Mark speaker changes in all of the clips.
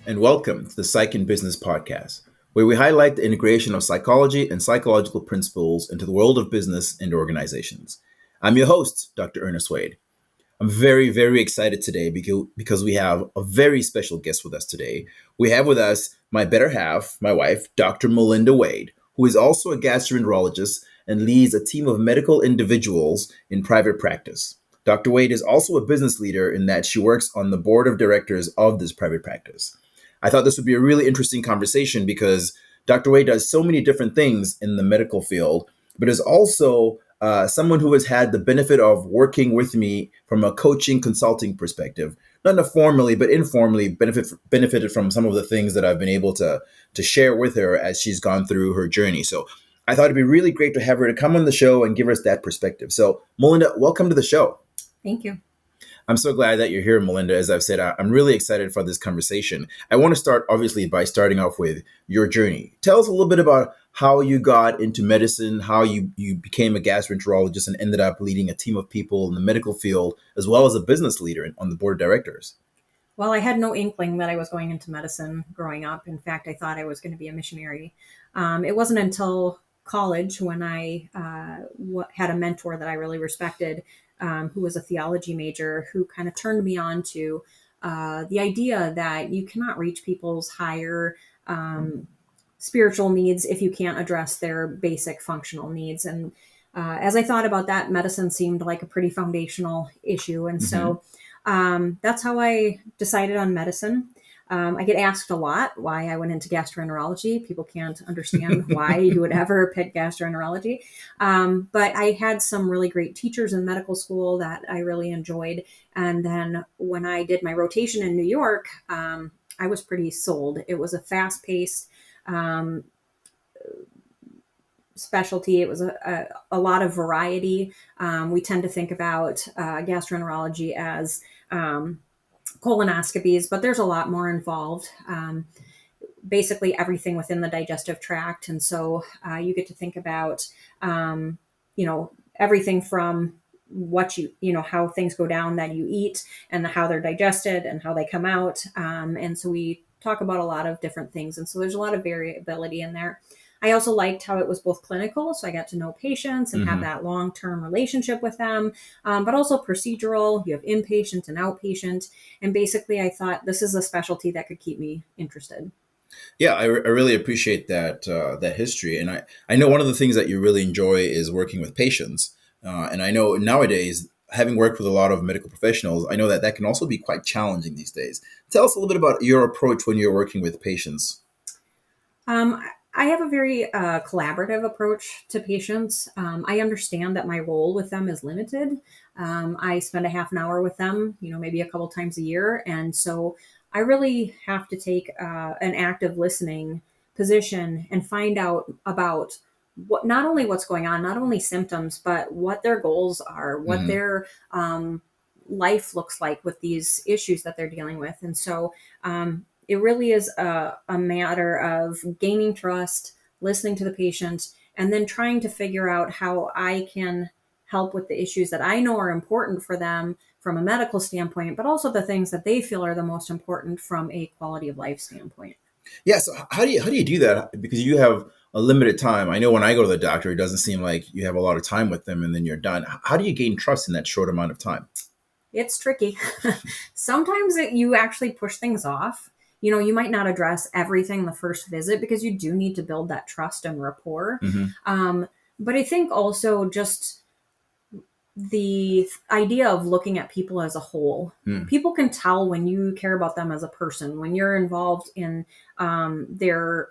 Speaker 1: and welcome to the Psych and Business Podcast, where we highlight the integration of psychology and psychological principles into the world of business and organizations. I'm your host, Dr. Ernest Wayde. I'm very, very excited today because we have a very special guest with us today. We have with us my better half, my wife, Dr. Melinda Wayde, who is also a gastroenterologist and leads a team of medical individuals in private practice. Dr. Wayde is also a business leader in that she works on the board of directors of this private practice. I thought this would be a really interesting conversation because Dr. Wayde does so many different things in the medical field, but is also someone who has had the benefit of working with me from a coaching consulting perspective, not formally, but informally benefited from some of the things that I've been able to share with her as she's gone through her journey. So I thought it'd be really great to have her to come on the show and give us that perspective. So Melinda, welcome to the show.
Speaker 2: Thank you.
Speaker 1: I'm so glad that you're here, Melinda. As I've said, I'm really excited for this conversation. I want to start, obviously, by starting off with your journey. Tell us a little bit about how you got into medicine, how you became a gastroenterologist and ended up leading a team of people in the medical field, as well as a business leader on the board of directors.
Speaker 2: Well, I had no inkling that I was going into medicine growing up. In fact, I thought I was going to be a missionary. It wasn't until college when I had a mentor that I really respected, who was a theology major, who kind of turned me on to the idea that you cannot reach people's higher spiritual needs if you can't address their basic functional needs. And as I thought about that, medicine seemed like a pretty foundational issue. And so that's how I decided on medicine. I get asked a lot why I went into gastroenterology. People can't understand why you would ever pick gastroenterology. But I had some really great teachers in medical school that I really enjoyed. And then when I did my rotation in New York, I was pretty sold. It was a fast-paced specialty. It was a lot of variety. We tend to think about gastroenterology as colonoscopies, but there's a lot more involved. Basically everything within the digestive tract. And so you get to think about, everything from what how things go down that you eat and how they're digested and how they come out. And so we talk about a lot of different things. And so there's a lot of variability in there. I also liked how it was both clinical, so I got to know patients and have that long-term relationship with them, but also procedural. You have inpatient and outpatient. And basically, I thought this is a specialty that could keep me interested.
Speaker 1: Yeah, I really appreciate that history. And I know one of the things that you really enjoy is working with patients. And I know nowadays, having worked with a lot of medical professionals, I know that can also be quite challenging these days. Tell us a little bit about your approach when you're working with patients.
Speaker 2: I have a very collaborative approach to patients. I understand that my role with them is limited. I spend a half an hour with them, maybe a couple times a year. And so I really have to take an active listening position and find out about not only what's going on, not only symptoms, but what their goals are, what their life looks like with these issues that they're dealing with. And so it really is a matter of gaining trust, listening to the patient, and then trying to figure out how I can help with the issues that I know are important for them from a medical standpoint, but also the things that they feel are the most important from a quality of life standpoint.
Speaker 1: Yeah, so how do you do that? Because you have a limited time. I know when I go to the doctor, it doesn't seem like you have a lot of time with them and then you're done. How do you gain trust in that short amount of time?
Speaker 2: It's tricky. Sometimes you actually push things off. You might not address everything the first visit because you do need to build that trust and rapport. But I think also just the idea of looking at people as a whole. People can tell when you care about them as a person, when you're involved in their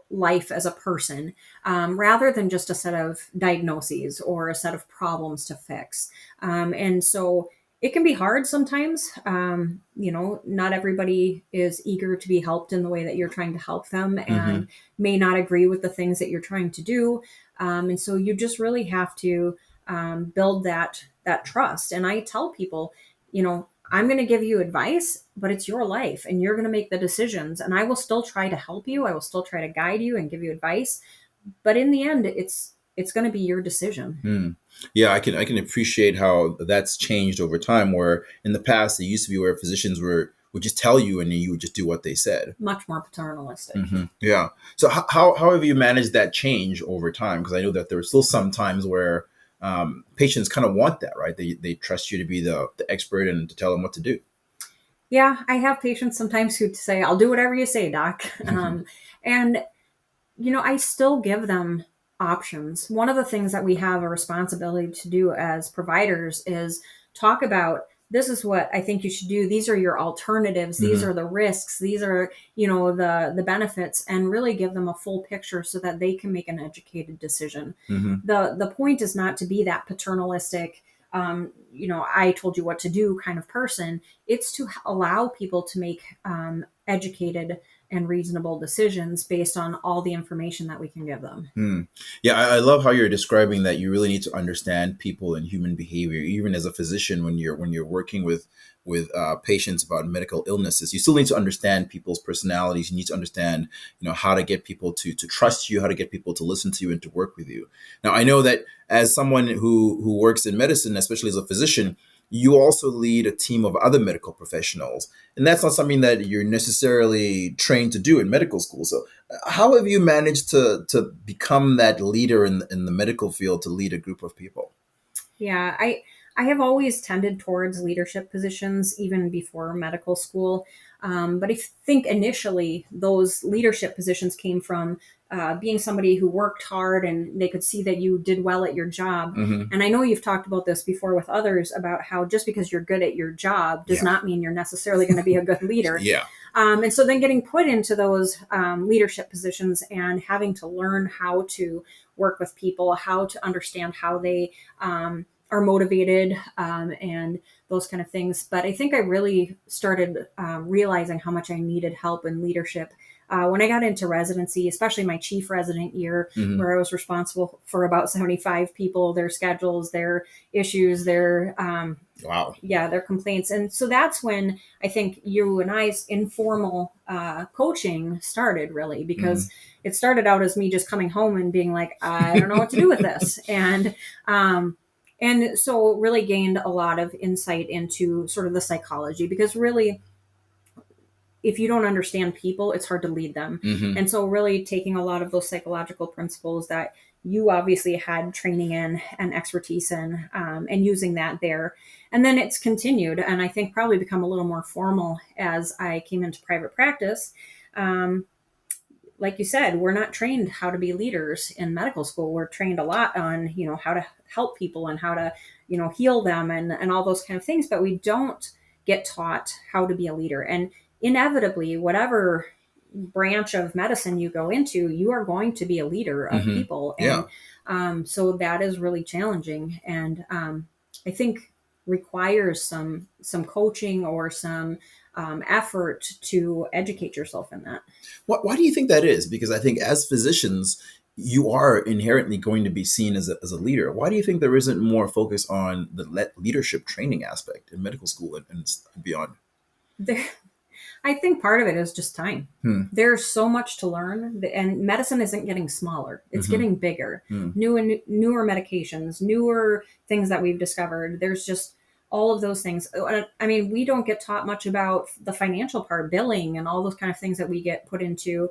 Speaker 2: life as a person, rather than just a set of diagnoses or a set of problems to fix. And so it can be hard sometimes. Not everybody is eager to be helped in the way that you're trying to help them and may not agree with the things that you're trying to do. And so you just really have to build that trust. And I tell people, I'm going to give you advice, but it's your life and you're going to make the decisions. And I will still try to help you. I will still try to guide you and give you advice. But in the end, it's going to be your decision.
Speaker 1: Yeah, I can appreciate how that's changed over time, where in the past, it used to be where physicians were would just tell you and you would just do what they said.
Speaker 2: Much more paternalistic.
Speaker 1: Yeah. So how have you managed that change over time? Because I know that there are still some times where patients kind of want that, right? They trust you to be the expert and to tell them what to do.
Speaker 2: Yeah, I have patients sometimes who say, I'll do whatever you say, doc. And, I still give them options. One of the things that we have a responsibility to do as providers is talk about, this is what I think you should do. These are your alternatives. These are the risks. These are, the benefits, and really give them a full picture so that they can make an educated decision. The point is not to be that paternalistic, I told you what to do kind of person. It's to allow people to make educated and reasonable decisions based on all the information that we can give them.
Speaker 1: Yeah, I love how you're describing that you really need to understand people and human behavior, even as a physician when you're working with patients about medical illnesses. You still need to understand people's personalities. You need to understand, how to get people to trust you, how to get people to listen to you and to work with you. Now, I know that as someone who works in medicine, especially as a physician, you also lead a team of other medical professionals. And that's not something that you're necessarily trained to do in medical school. So how have you managed to become that leader in the medical field, to lead a group of people?
Speaker 2: Yeah, I have always tended towards leadership positions even before medical school. But I think initially those leadership positions came from being somebody who worked hard and they could see that you did well at your job. And I know you've talked about this before with others about how just because you're good at your job does not mean you're necessarily going to be a good leader.
Speaker 1: Yeah.
Speaker 2: And so then getting put into those leadership positions and having to learn how to work with people, how to understand how they are motivated, and those kind of things. But I think I really started realizing how much I needed help in leadership when I got into residency, especially my chief resident year, where I was responsible for about 75 people, their schedules, their issues, their
Speaker 1: Wow.
Speaker 2: Yeah, their complaints. And so that's when I think you and I's informal coaching started, really, because it started out as me just coming home and being like, I don't know what to do with this. And so really gained a lot of insight into sort of the psychology, because really, if you don't understand people, it's hard to lead them. And so really taking a lot of those psychological principles that you obviously had training in and expertise in, and using that there. And then it's continued, and I think probably become a little more formal as I came into private practice. Like you said, we're not trained how to be leaders in medical school. We're trained a lot on, how to help people and how to, heal them and all those kind of things, but we don't get taught how to be a leader. And inevitably, whatever branch of medicine you go into, you are going to be a leader of people. And so that is really challenging. And I think requires some coaching or some effort to educate yourself in that.
Speaker 1: Why do you think that is? Because I think as physicians, you are inherently going to be seen as a leader. Why do you think there isn't more focus on the leadership training aspect in medical school and beyond?
Speaker 2: I think part of it is just time. There's so much to learn, and medicine isn't getting smaller. It's getting bigger. Newer medications, newer things that we've discovered. There's just all of those things. I mean, we don't get taught much about the financial part, billing, and all those kind of things that we get put into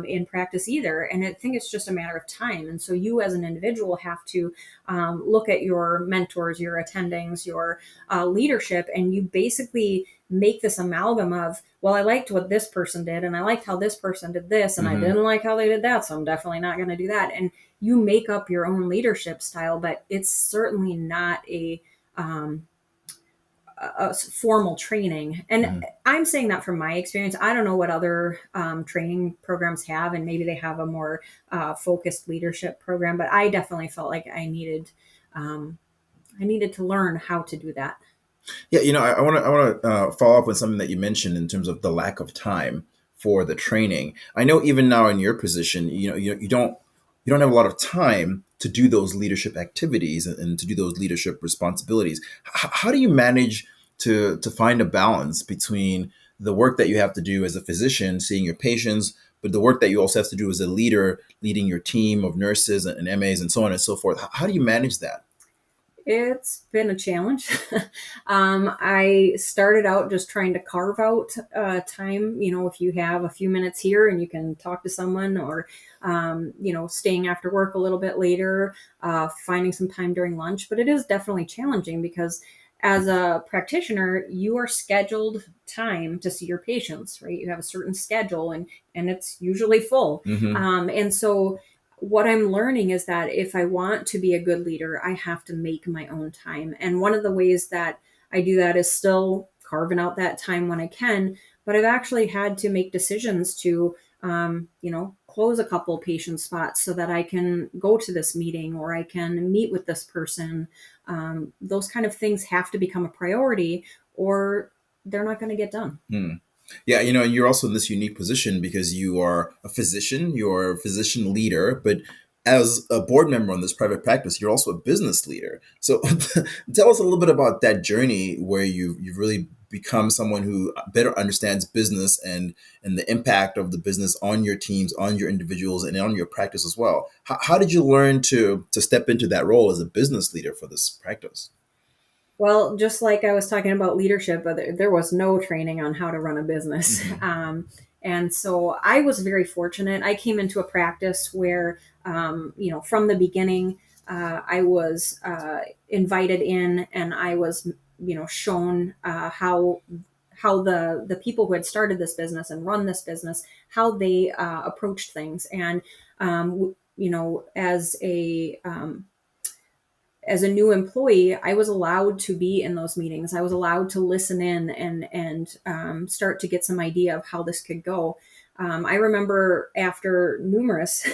Speaker 2: in practice either. And I think it's just a matter of time. And so you as an individual have to look at your mentors, your attendings, your leadership, and you basically make this amalgam of, well, I liked what this person did, and I liked how this person did this, and I didn't like how they did that, so I'm definitely not going to do that. And you make up your own leadership style, but it's certainly not a formal training. And I'm saying that from my experience. I don't know what other training programs have, and maybe they have a more focused leadership program, but I definitely felt like I needed to learn how to do that.
Speaker 1: Yeah, I want to follow up with something that you mentioned in terms of the lack of time for the training. I know even now in your position, you don't have a lot of time to do those leadership activities and to do those leadership responsibilities. How do you manage to find a balance between the work that you have to do as a physician, seeing your patients, but the work that you also have to do as a leader, leading your team of nurses and MAs and so on and so forth? How do you manage that?
Speaker 2: It's been a challenge. I started out just trying to carve out time, if you have a few minutes here and you can talk to someone, or, staying after work a little bit later, finding some time during lunch. But it is definitely challenging because as a practitioner, you are scheduled time to see your patients, right? You have a certain schedule, and it's usually full.
Speaker 1: Mm-hmm.
Speaker 2: And so what I'm learning is that if I want to be a good leader, I have to make my own time. And one of the ways that I do that is still carving out that time when I can. But I've actually had to make decisions to, close a couple patient spots so that I can go to this meeting or I can meet with this person. Those kind of things have to become a priority, or they're not going to get done.
Speaker 1: Hmm. Yeah, and you're also in this unique position because you are a physician, you're a physician leader, but as a board member on this private practice, you're also a business leader. So tell us a little bit about that journey where you've really become someone who better understands business and the impact of the business on your teams, on your individuals, and on your practice as well. How did you learn to step into that role as a business leader for this practice?
Speaker 2: Well, just like I was talking about leadership, but there was no training on how to run a business.
Speaker 1: Mm-hmm.
Speaker 2: And so I was very fortunate. I came into a practice where, from the beginning, I was invited in, and I was, shown how the people who had started this business and run this business, how they approached things. And, as a new employee, I was allowed to be in those meetings. I was allowed to listen in and start to get some idea of how this could go. I remember after numerous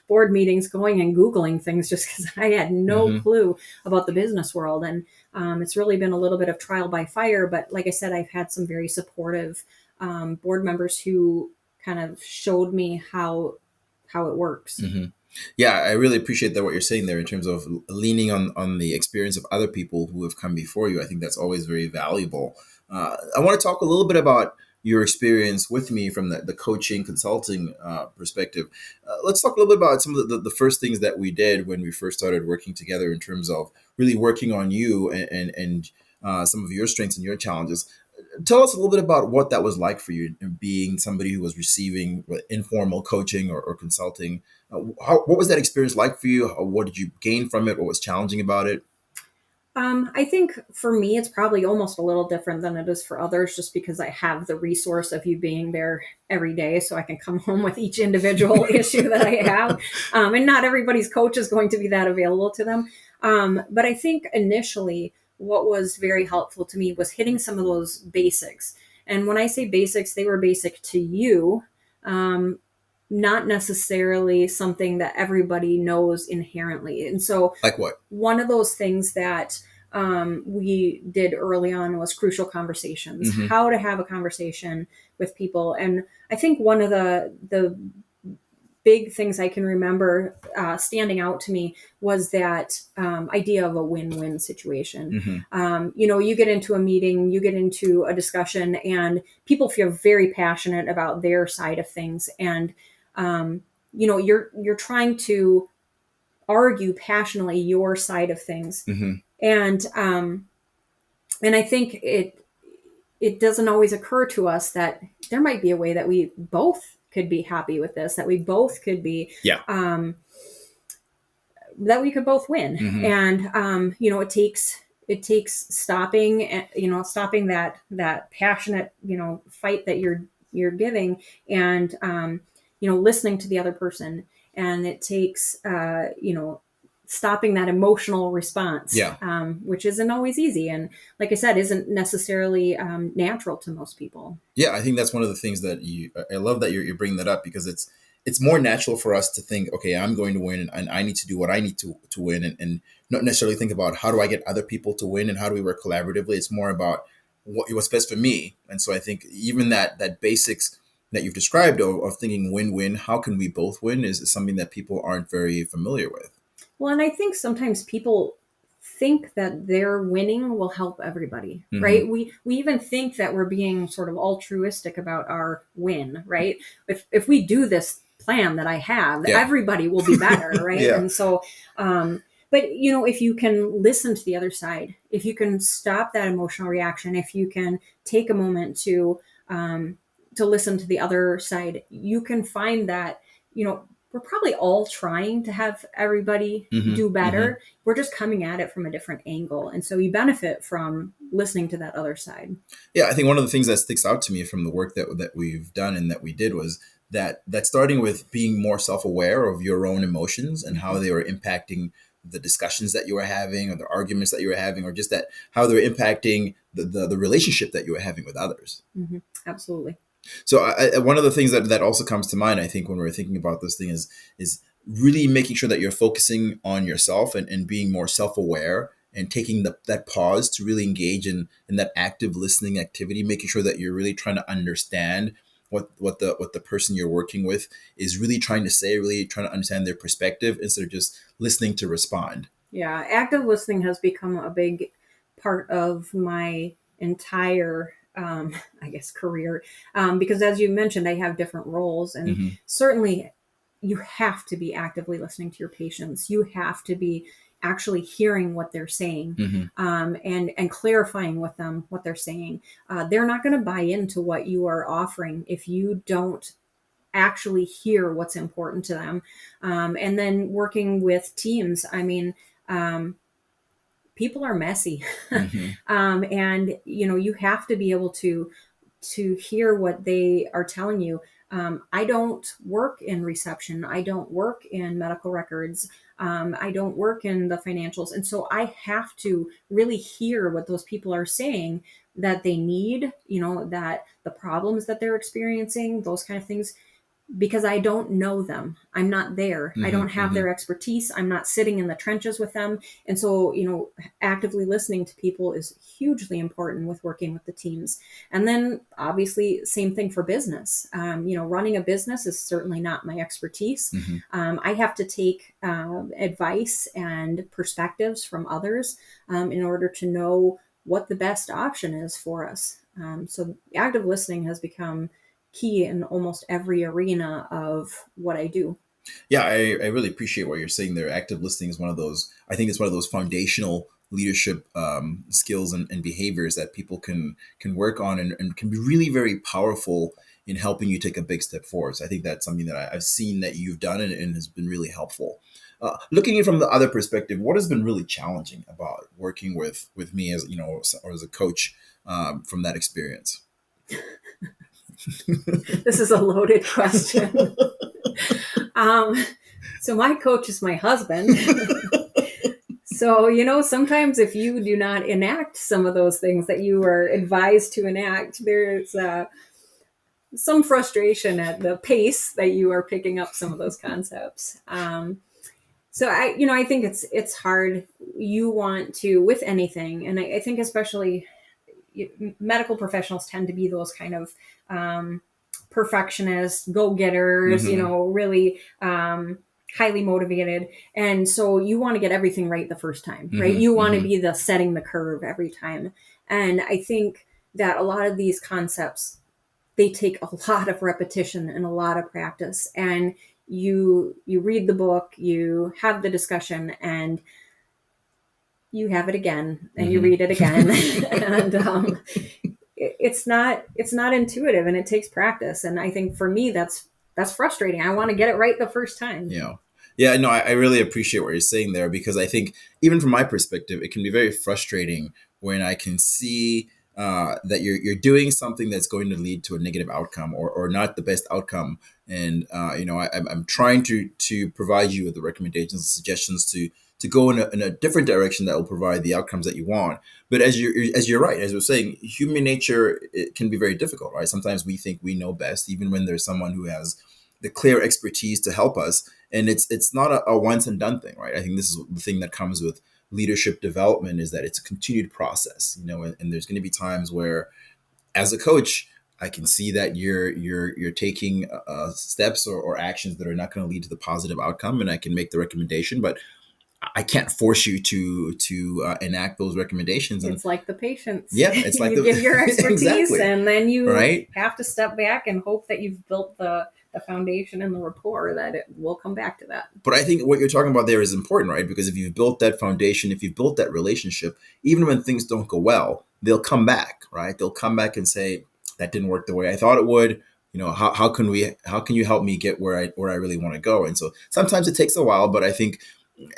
Speaker 2: board meetings going and Googling things just because I had no
Speaker 1: Mm-hmm.
Speaker 2: clue about the business world. And it's really been a little bit of trial by fire. But like I said, I've had some very supportive board members who kind of showed me how it works.
Speaker 1: Mm-hmm. Yeah, I really appreciate that what you're saying there in terms of leaning on the experience of other people who have come before you. I think that's always very valuable. I want to talk a little bit about your experience with me from the coaching consulting perspective. Let's talk a little bit about some of the first things that we did when we first started working together in terms of really working on you and some of your strengths and your challenges. Tell us a little bit about what that was like for you, being somebody who was receiving informal coaching or consulting. What was that experience like for you? What did you gain from it? What was challenging about it?
Speaker 2: I think for me, it's probably almost a little different than it is for others, just because I have the resource of you being there every day. So I can come home with each individual issue that I have. And not everybody's coach is going to be that available to them. But I think initially, what was very helpful to me was hitting some of those basics. And when I say basics, they were basic to you. Um, Not necessarily something that everybody knows inherently. And so
Speaker 1: Like what?
Speaker 2: one of those things that we did early on was crucial conversations,
Speaker 1: Mm-hmm.
Speaker 2: how to have a conversation with people. And I think one of the big things I can remember standing out to me was that idea of a win-win situation.
Speaker 1: Mm-hmm.
Speaker 2: You get into a meeting, you get into a discussion, and people feel very passionate about their side of things. And you're trying to argue passionately your side of things,
Speaker 1: Mm-hmm.
Speaker 2: and I think it doesn't always occur to us that there might be a way that we both could be happy with this, that we both could be
Speaker 1: Yeah.
Speaker 2: that we could both win.
Speaker 1: Mm-hmm.
Speaker 2: And it takes stopping, stopping that passionate, fight that you're giving, and listening to the other person. And it takes stopping that emotional response,
Speaker 1: Yeah.
Speaker 2: which isn't always easy, and like I said, isn't necessarily natural to most people.
Speaker 1: Yeah, I think that's one of the things that I love that you're bringing that up because it's more natural for us to think, okay, I'm going to win and I need to do what I need to win and not necessarily think about how do I get other people to win and how do we work collaboratively. It's more about what's best for me. And so I think even that basics that you've described of thinking win-win, how can we both win is something that people aren't very familiar with.
Speaker 2: Well, and I think sometimes people think that their winning will help everybody,
Speaker 1: Mm-hmm.
Speaker 2: right? We even think that we're being sort of altruistic about our win, right? If we do this plan that I have,
Speaker 1: Yeah.
Speaker 2: everybody will be better, right?
Speaker 1: Yeah.
Speaker 2: And so But if you can listen to the other side, if you can stop that emotional reaction, if you can take a moment to listen to the other side, you can find that we're probably all trying to have everybody do better. We're just coming at it from a different angle, and so you benefit from listening to that other side.
Speaker 1: Yeah, I think one of the things that sticks out to me from the work that we've done and that we did was that starting with being more self-aware of your own emotions and how they were impacting the discussions that you were having, or the arguments that you were having, or just that how they were impacting the relationship that you were having with others.
Speaker 2: Absolutely.
Speaker 1: So one of the things that also comes to mind, I think, when we're thinking about this thing is really making sure that you're focusing on yourself and being more self-aware and taking that pause to really engage in that active listening activity, making sure that you're really trying to understand what the person you're working with is really trying to say, really trying to understand their perspective instead of just listening to respond.
Speaker 2: Yeah, active listening has become a big part of my entire I guess career, because as you mentioned, I have different roles, and certainly you have to be actively listening to your patients. You have to be actually hearing what they're saying, and clarifying with them what they're saying. They're not going to buy into what you are offering if you don't actually hear what's important to them. And then working with teams, I mean, people are messy. And you have to be able to hear what they are telling you. I don't work in reception. I don't work in medical records. I don't work in the financials. And so I have to really hear what those people are saying that they need, that the problems that they're experiencing, those kind of things, because I don't know them. I'm not there. I don't have their expertise. I'm not sitting in the trenches with them. And so, actively listening to people is hugely important with working with the teams. And then obviously same thing for business. Running a business is certainly not my expertise. I have to take advice and perspectives from others in order to know what the best option is for us. So active listening has become key in almost every arena of what I do.
Speaker 1: Yeah, I really appreciate what you're saying there. Active listening is I think it's one of those foundational leadership skills and behaviors that people can work on and can be really very powerful in helping you take a big step forward. So I think that's something that I've seen that you've done and has been really helpful. Looking at it from the other perspective, what has been really challenging about working with me as or as a coach from that experience?
Speaker 2: This is a loaded question. So my coach is my husband. So, sometimes if you do not enact some of those things that you are advised to enact, there's some frustration at the pace that you are picking up some of those concepts. So I think it's hard. You want to, with anything, and I think especially medical professionals tend to be those kind of perfectionists, go-getters, really highly motivated. And so you want to get everything right the first time, right? You want to be the setting the curve every time. And I think that a lot of these concepts, they take a lot of repetition and a lot of practice. And you read the book, you have the discussion, and you have it again, and you read it again. And it's not intuitive, and it takes practice. And I think for me, that's frustrating. I want to get it right the first time.
Speaker 1: Yeah, no, I really appreciate what you're saying there, because I think even from my perspective, it can be very frustrating when I can see that you're doing something that's going to lead to a negative outcome or not the best outcome. And I'm trying to provide you with the recommendations and suggestions to go in a different direction that will provide the outcomes that you want. But as you're right, as we're saying, human nature, it can be very difficult, right? Sometimes we think we know best, even when there's someone who has the clear expertise to help us. And it's not a once and done thing, right? I think this is the thing that comes with leadership development, is that it's a continued process, and there's going to be times where, as a coach, I can see that you're taking steps or actions that are not going to lead to the positive outcome, and I can make the recommendation, but I can't force you to enact those recommendations.
Speaker 2: It's like the patients.
Speaker 1: Yeah, it's like
Speaker 2: you give your expertise,
Speaker 1: exactly.
Speaker 2: And then you
Speaker 1: right?
Speaker 2: have to step back and hope that you've built the the foundation and the rapport, that it will come back to that.
Speaker 1: But I think what you're talking about there is important, right? Because if you've built that foundation, if you've built that relationship, even when things don't go well, they'll come back, right? They'll come back and say, that didn't work the way I thought it would. How can you help me get where I really want to go? And so sometimes it takes a while, but I think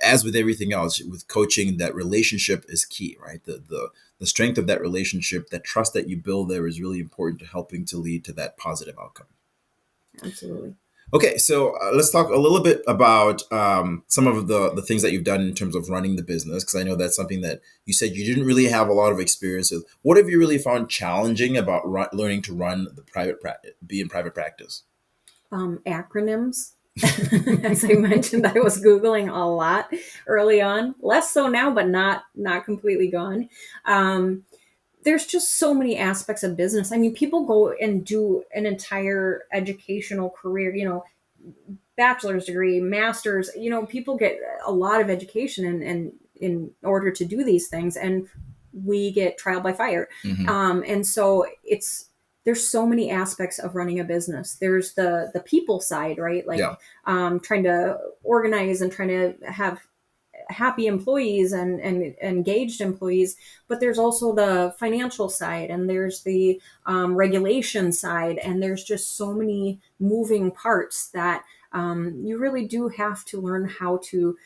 Speaker 1: as with everything else, with coaching, that relationship is key, right? The strength of that relationship, that trust that you build there is really important to helping to lead to that positive outcome.
Speaker 2: Absolutely.
Speaker 1: Okay, so let's talk a little bit about some of the things that you've done in terms of running the business, because I know that's something that you said you didn't really have a lot of experience with. What have you really found challenging about learning to run be in private practice?
Speaker 2: Acronyms. As I mentioned, I was Googling a lot early on. Less so now, but not completely gone. There's just so many aspects of business. I mean, people go and do an entire educational career, bachelor's degree, master's, people get a lot of education and in order to do these things, and we get trial by fire.
Speaker 1: Mm-hmm.
Speaker 2: And so there's so many aspects of running a business. There's the people side, right? Like trying to organize and trying to have happy employees and engaged employees, but there's also the financial side, and there's the regulation side, and there's just so many moving parts that you really do have to learn how to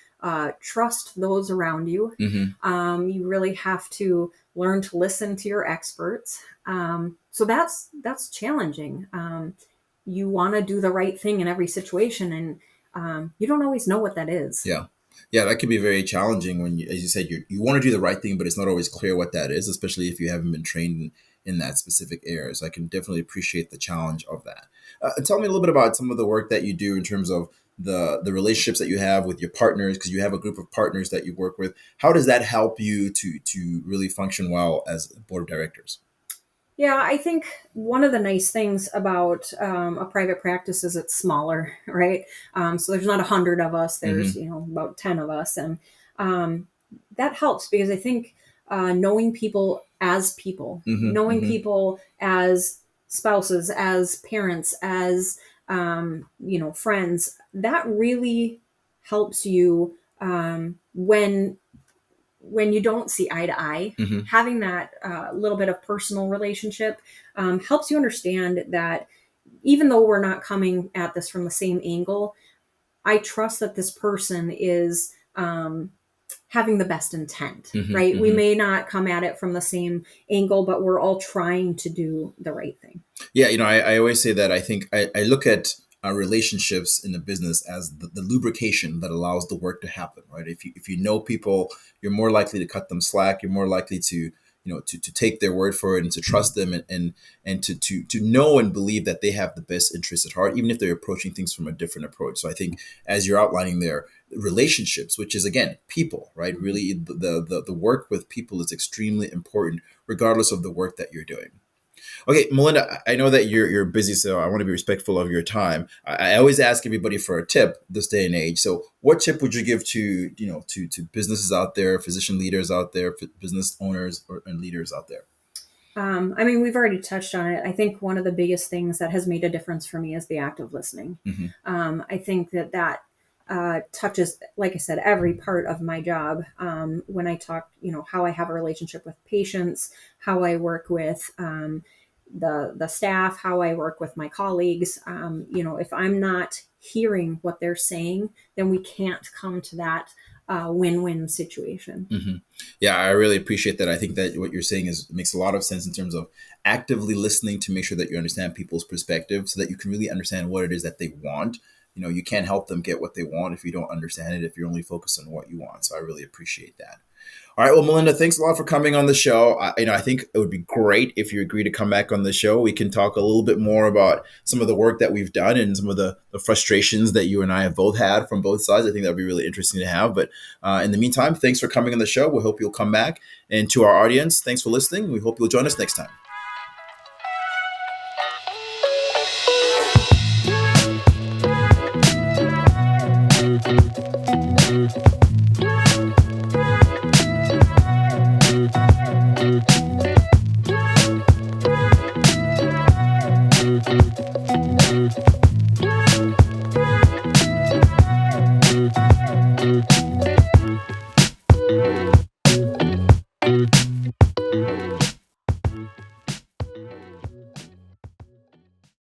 Speaker 2: trust those around you.
Speaker 1: Mm-hmm.
Speaker 2: You really have to learn to listen to your experts. So that's challenging. You want to do the right thing in every situation, and you don't always know what that is.
Speaker 1: Yeah, that can be very challenging when, as you said, you want to do the right thing, but it's not always clear what that is, especially if you haven't been trained in that specific area. So I can definitely appreciate the challenge of that. Tell me a little bit about some of the work that you do in terms of the relationships that you have with your partners, because you have a group of partners that you work with. How does that help you to really function well as a board of directors?
Speaker 2: Yeah, I think one of the nice things about a private practice is it's smaller, right? So there's not 100 of us. There's about 10 of us, and that helps because I think knowing people as people,
Speaker 1: Mm-hmm.
Speaker 2: knowing
Speaker 1: Mm-hmm.
Speaker 2: people as spouses, as parents, as friends, that really helps you when you don't see eye to eye.
Speaker 1: Mm-hmm.
Speaker 2: Having that little bit of personal relationship helps you understand that even though we're not coming at this from the same angle, I trust that this person is having the best intent,
Speaker 1: Mm-hmm.
Speaker 2: right?
Speaker 1: Mm-hmm.
Speaker 2: We may not come at it from the same angle, but we're all trying to do the right thing.
Speaker 1: Yeah, I always say that I think I look at relationships in the business as the lubrication that allows the work to happen, right? If you know people, you're more likely to cut them slack. You're more likely to to take their word for it and to trust them and to know and believe that they have the best interests at heart, even if they're approaching things from a different approach. So I think as you're outlining there, relationships, which is again people, right? Really, the work with people is extremely important, regardless of the work that you're doing. Okay, Melinda, I know that you're busy, so I want to be respectful of your time. I always ask everybody for a tip this day and age. So, what tip would you give to to businesses out there, physician leaders out there, business owners and leaders out there?
Speaker 2: I mean, we've already touched on it. I think one of the biggest things that has made a difference for me is the act of listening.
Speaker 1: Mm-hmm.
Speaker 2: I think that touches, like I said, every part of my job. When I talk, how I have a relationship with patients, how I work with the staff, how I work with my colleagues. If I'm not hearing what they're saying, then we can't come to that win-win situation.
Speaker 1: Mm-hmm. Yeah, I really appreciate that. I think that what you're saying makes a lot of sense in terms of actively listening to make sure that you understand people's perspective so that you can really understand what it is that they want. You can't help them get what they want if you don't understand it, if you're only focused on what you want. So I really appreciate that. All right. Well, Melinda, thanks a lot for coming on the show. I think it would be great if you agree to come back on the show. We can talk a little bit more about some of the work that we've done and some of the frustrations that you and I have both had from both sides. I think that would be really interesting to have. But in the meantime, thanks for coming on the show. We hope you'll come back. And to our audience, thanks for listening. We hope you'll join us next time.